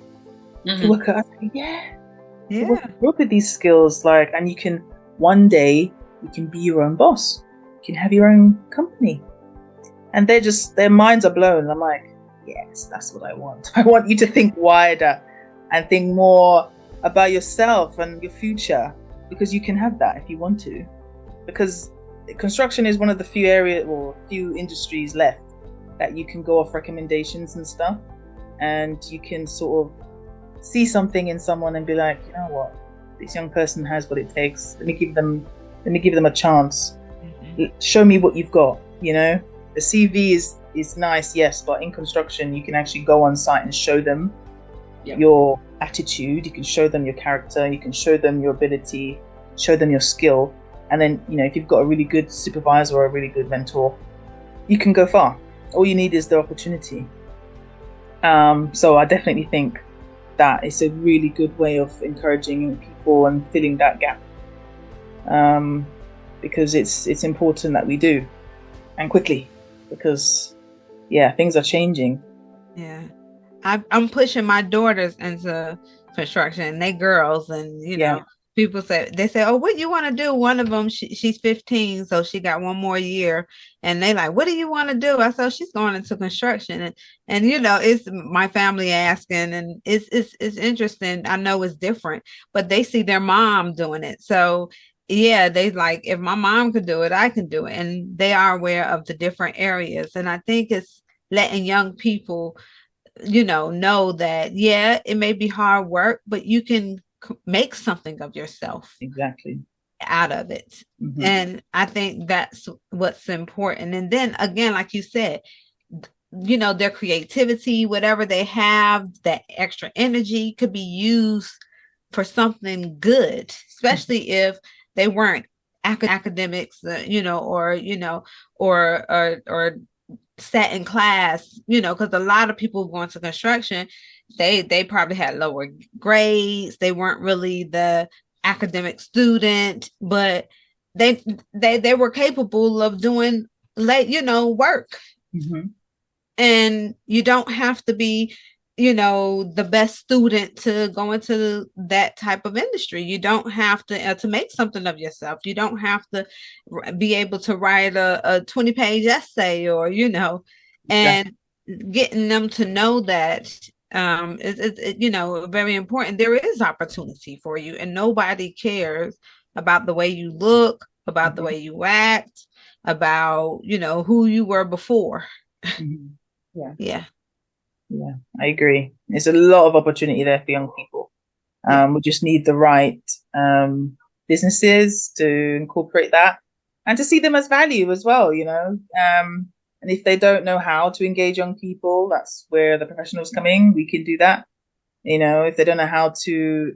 Speaker 3: You work at, yeah. Work with these skills, like, and you can one day you can be your own boss. You can have your own company, and their minds are blown. I'm like, yes, that's what I want. I want you to think wider and think more about yourself and your future, because you can have that if you want to. Because construction is one of the few areas or few industries left that you can go off recommendations and stuff, and you can sort of see something in someone and be like, you know what, this young person has what it takes. Let me give them a chance. Show me what you've got. The CV is nice, yes, but in construction you can actually go on site and show them your attitude. You can show them your character. You can show them your ability. Show them your skill. And then, if you've got a really good supervisor or a really good mentor, you can go far. All you need is the opportunity. So I definitely think that it's a really good way of encouraging people and filling that gap. Because it's important that we do, and quickly, because things are changing.
Speaker 2: Yeah. I'm pushing my daughters into construction. They girls, and people say, oh, what you want to do? One of them, she's 15, so she got one more year, and they like, what do you want to do? I said, she's going into construction, and it's my family asking, and it's interesting. I know it's different, but they see their mom doing it, so they like, if my mom could do it, I can do it, and they are aware of the different areas, and I think it's letting young people know that it may be hard work, but you can make something of yourself
Speaker 3: exactly
Speaker 2: out of it. Mm-hmm. And I think that's what's important. And then again, like you said, their creativity, whatever they have, that extra energy could be used for something good, especially if they weren't academics, or sat in class, because a lot of people going to construction, they probably had lower grades. They weren't really the academic student, but they were capable of doing work.
Speaker 3: Mm-hmm.
Speaker 2: And you don't have to be the best student to go into that type of industry. You don't have to make something of yourself. You don't have to be able to write a 20-page essay, or and getting them to know that is very important. There is opportunity for you, and nobody cares about the way you look, about the way you act, about who you were before.
Speaker 3: Mm-hmm.
Speaker 2: Yeah,
Speaker 3: I agree. There's a lot of opportunity there for young people. We just need the right businesses to incorporate that, and to see them as value as well, and if they don't know how to engage young people, that's where the professionals come in. We can do that. If they don't know how to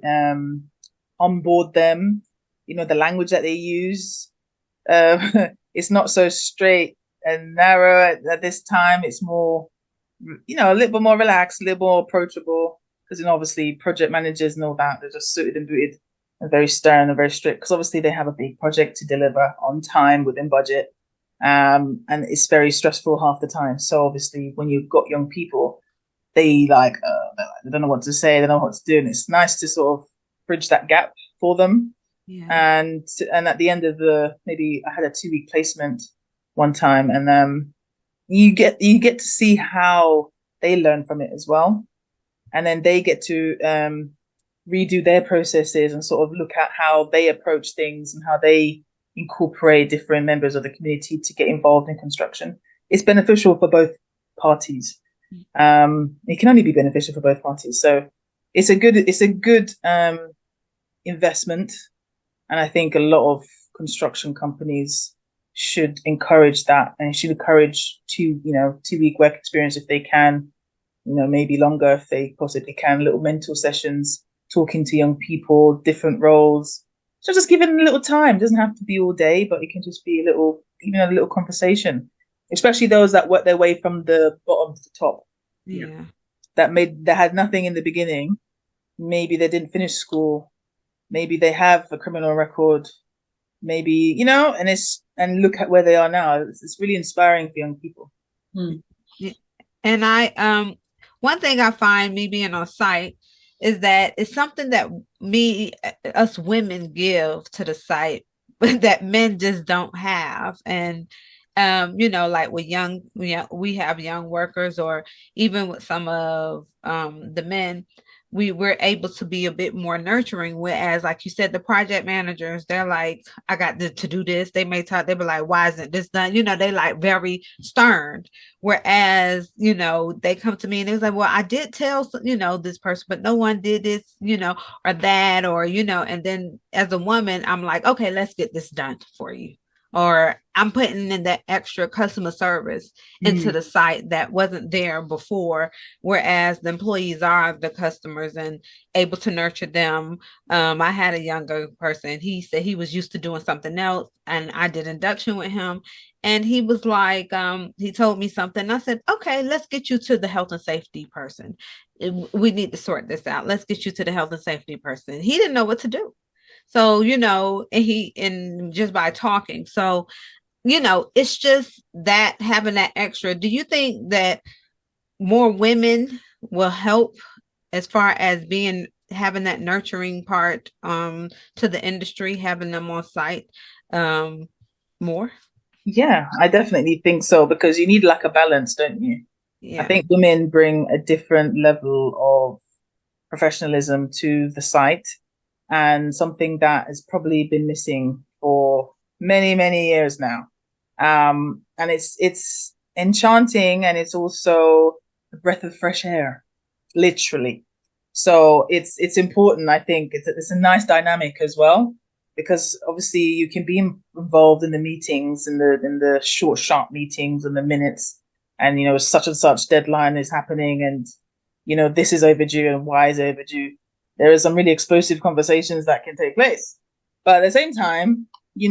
Speaker 3: onboard them, the language that they use, it's not so straight and narrow at this time. It's more, a little bit more relaxed, a little more approachable, because obviously project managers and all that, they're just suited and booted and very stern and very strict, because obviously they have a big project to deliver on time within budget, and it's very stressful half the time. So obviously when you've got young people, they they don't know what to say, they don't know what to do, and it's nice to sort of bridge that gap for them. And at the end of maybe I had a 2-week placement one time, and you get to see how they learn from it as well, and then they get to redo their processes and sort of look at how they approach things and how they incorporate different members of the community to get involved in construction. It's beneficial for both parties. It can only be beneficial for both parties. So it's a good investment, and I think a lot of construction companies should encourage that, and should encourage 2-week work experience if they can, maybe longer if they possibly can, little mentor sessions, talking to young people, different roles. So just give it a little time. It doesn't have to be all day, but it can just be even a little conversation, especially those that work their way from the bottom to the top.
Speaker 2: Yeah.
Speaker 3: That had nothing in the beginning. Maybe they didn't finish school. Maybe they have a criminal record. Maybe, and look at where they are now. It's really inspiring for young people.
Speaker 2: Yeah. And one thing I find, me being on site, is that it's something that us women give to the site that men just don't have. And like with we have young workers, or even with some of the men, we were able to be a bit more nurturing. Whereas, like you said, the project managers, they're like, I got to do this. They may talk, they be like, why isn't this done? They like very stern. Whereas, they come to me and they was like, well, I did tell, this person, but no one did this, or that, or, and then as a woman, I'm like, okay, let's get this done for you. Or I'm putting in that extra customer service into the site that wasn't there before, whereas the employees are the customers and able to nurture them. I had a younger person. He said he was used to doing something else, and I did induction with him. And he was like, he told me something. I said, okay, let's get you to the health and safety person. We need to sort this out. Let's get you to the health and safety person. He didn't know what to do. So, and just by talking. So, it's just that having that extra. Do you think that more women will help as far as having that nurturing part to the industry, having them on site more?
Speaker 3: Yeah, I definitely think so, because you need like a balance, don't you? I
Speaker 2: Yeah.
Speaker 3: think women bring a different level of professionalism to the site, and something that has probably been missing for many, many years now. And it's enchanting, and it's also a breath of fresh air, literally. So it's important. I think it's a nice dynamic as well, because obviously you can be involved in the meetings, in the short, sharp meetings, and the minutes, and such and such deadline is happening, and this is overdue, and why is overdue. There are some really explosive conversations that can take place, but at the same time, you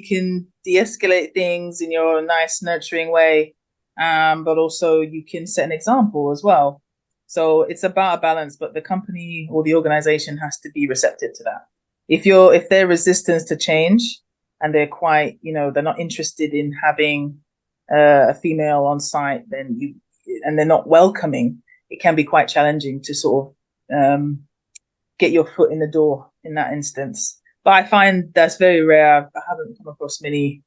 Speaker 3: can de-escalate things in your nice, nurturing way, but also you can set an example as well. So it's about a balance, but the company or the organization has to be receptive to that. If they're resistant to change, and they're quite, they're not interested in having a female on site, and they're not welcoming, it can be quite challenging to sort of get your foot in the door in that instance. But I find that's very rare. I haven't come across many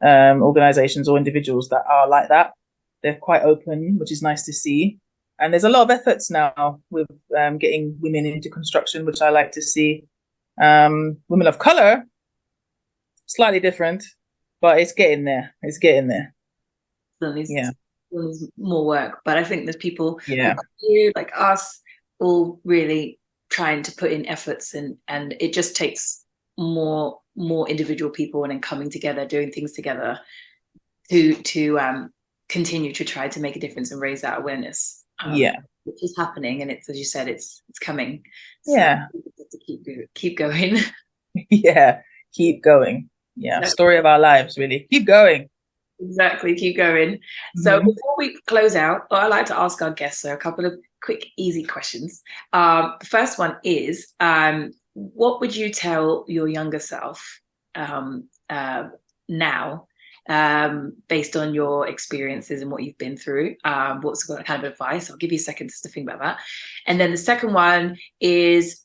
Speaker 3: organizations or individuals that are like that. They're quite open, which is nice to see. And there's a lot of efforts now with getting women into construction, which I like to see. Women of color, slightly different, but it's getting there. It's getting there. Yeah.
Speaker 1: There's more work, but I think there's people
Speaker 3: Yeah.
Speaker 1: like us all really trying to put in efforts, and it just takes more individual people and then coming together, doing things together to continue to try to make a difference and raise that awareness.
Speaker 3: Yeah.
Speaker 1: Which is happening, and it's, as you said, it's coming.
Speaker 3: So yeah.
Speaker 1: To keep going.
Speaker 3: Yeah, keep going. Yeah, exactly. Story of our lives, really. Keep going.
Speaker 1: Exactly, keep going. So before we close out, I like to ask our guests a couple of quick, easy questions. The first one is, what would you tell your younger self now, based on your experiences and what you've been through? What's the kind of advice? I'll give you a second just to think about that. And then the second one is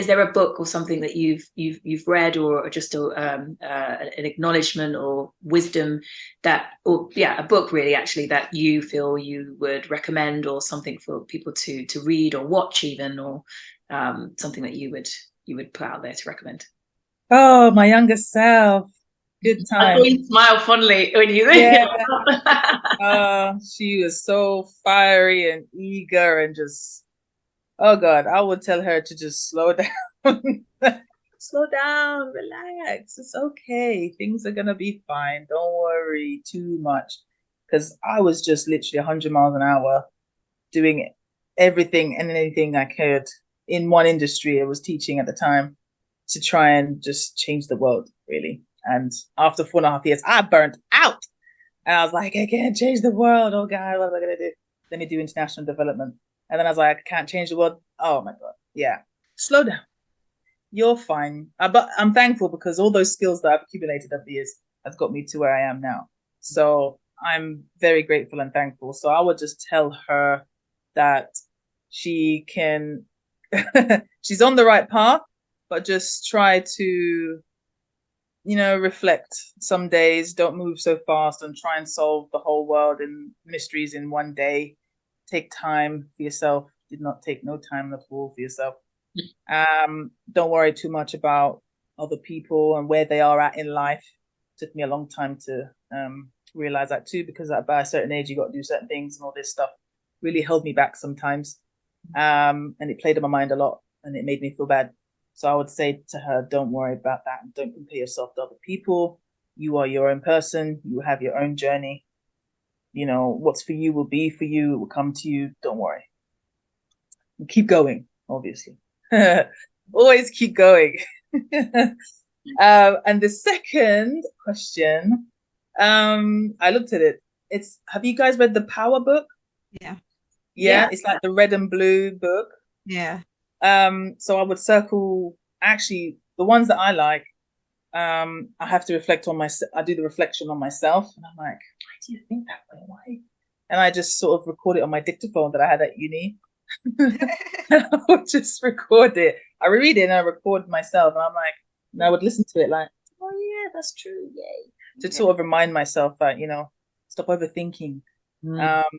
Speaker 1: there a book or something that you've read, or just an acknowledgement or wisdom a book really actually that you feel you would recommend, or something for people to read or watch even, or something that you would put out there to recommend?
Speaker 3: Oh, my younger self. Good time.
Speaker 1: I thought you smile fondly when you think.
Speaker 3: Yeah. She was so fiery and eager and just, oh God, I would tell her to just slow down. Slow down, relax. It's okay. Things are going to be fine. Don't worry too much. Because I was just literally 100 miles an hour doing everything and anything I could in one industry I was teaching at the time, to try and just change the world, really. And after 4.5 years, I burnt out. And I was like, I can't change the world. Oh God, what am I going to do? Let me do international development. And then I was like, I can't change the world. Oh my God. Yeah. Slow down. You're fine. But I'm thankful, because all those skills that I've accumulated over the years has got me to where I am now. So I'm very grateful and thankful. So I would just tell her that she can, she's on the right path, but just try to, reflect some days. Don't move so fast and try and solve the whole world in mysteries in one day. Take time for yourself. did not take no time at all for yourself. Don't worry too much about other people and where they are at in life. It took me a long time to realize that too, because by a certain age you got to do certain things, and all this stuff really held me back sometimes. And it played on my mind a lot, and it made me feel bad. So I would say to her, don't worry about that, and don't compare yourself to other people. You are your own person. You have your own journey. You know, what's for you will be for you. It will come to you. Don't worry. And keep going, obviously. Always keep going. And the second question, I looked at it. Have you guys read the Power book?
Speaker 2: Yeah.
Speaker 3: It's like the red and blue book.
Speaker 2: Yeah.
Speaker 3: So I would circle actually the ones that I like. I have to reflect on myself. I do the reflection on myself, and I'm like, why do you think that way? Why? And I just sort of record it on my dictaphone that I had at uni. I would just record it. I read it and I record myself, and I'm like, and I would listen to it like, oh yeah, that's true, yay, to sort of remind myself that, stop overthinking.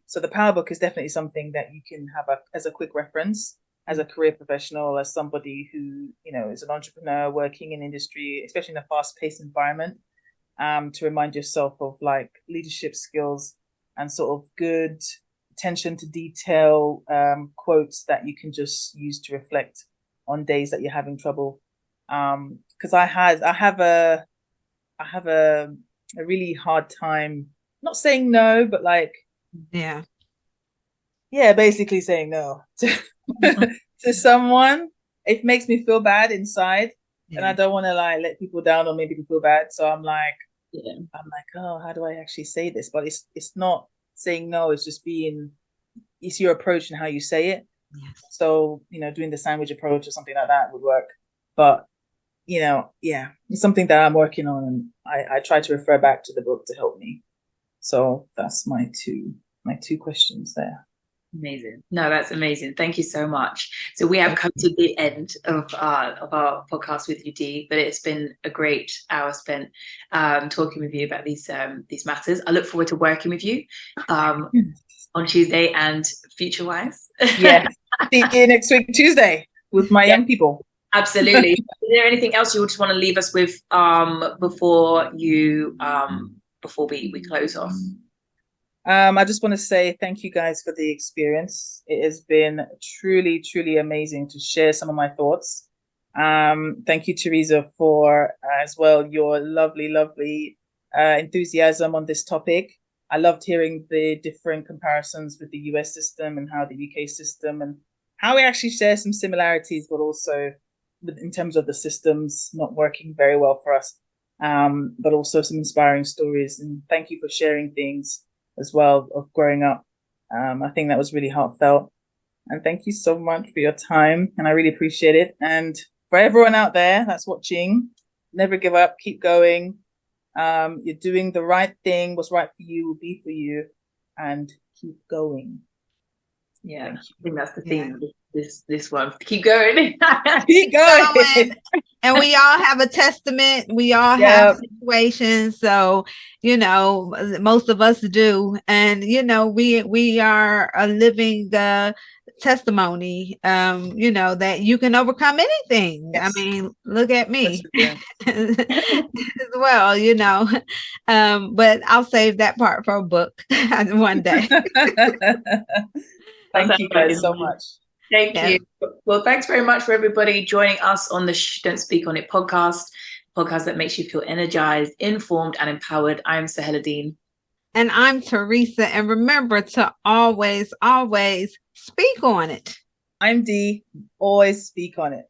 Speaker 3: So the Power book is definitely something that you can have as a quick reference as a career professional, as somebody who, is an entrepreneur working in industry, especially in a fast-paced environment, to remind yourself of like leadership skills and sort of good attention to detail quotes that you can just use to reflect on days that you're having trouble. Because I have a really hard time not saying no, but like basically saying no to someone. It makes me feel bad inside, and I don't want to like let people down or make people feel bad. So I'm like, oh, how do I actually say this? But it's not saying no. It's just it's your approach and how you say it. So doing the sandwich approach or something like that would work. But it's something that I'm working on, and I try to refer back to the book to help me. So that's my two questions there.
Speaker 1: Amazing. No, that's amazing. Thank you so much. So we have come to the end of our podcast with you, Dee, but it's been a great hour spent talking with you about these matters. I look forward to working with you on Tuesday and future-wise.
Speaker 3: Yeah. See you next week, Tuesday, with my young people.
Speaker 1: Absolutely. Is there anything else you just want to leave us with before we close off?
Speaker 3: I just want to say thank you guys for the experience. It has been truly, truly amazing to share some of my thoughts. Thank you, Teresa, for as well your lovely, lovely enthusiasm on this topic. I loved hearing the different comparisons with the US system and how the UK system, and how we actually share some similarities, but also in terms of the systems not working very well for us, but also some inspiring stories. And thank you for sharing things as well of growing up. I think that was really heartfelt. And thank you so much for your time, and I really appreciate it. And for everyone out there that's watching, never give up, keep going. You're doing the right thing. What's right for you will be for you, and keep going.
Speaker 1: Yeah, I think that's the thing. This one, keep going.
Speaker 3: Keep going.
Speaker 2: And we all have a testament. We all have situations. So, most of us do. And, we are a living testimony, that you can overcome anything. Yes. I mean, look at me as well, but I'll save that part for a book one day.
Speaker 3: Thank you guys so much.
Speaker 1: Thank you. Well, thanks very much for everybody joining us on the Shh, Don't Speak on It podcast that makes you feel energized, informed, and empowered. I'm Sahela Dean.
Speaker 2: And I'm Teresa. And remember to always, always speak on it.
Speaker 3: I'm Dee. Always speak on it.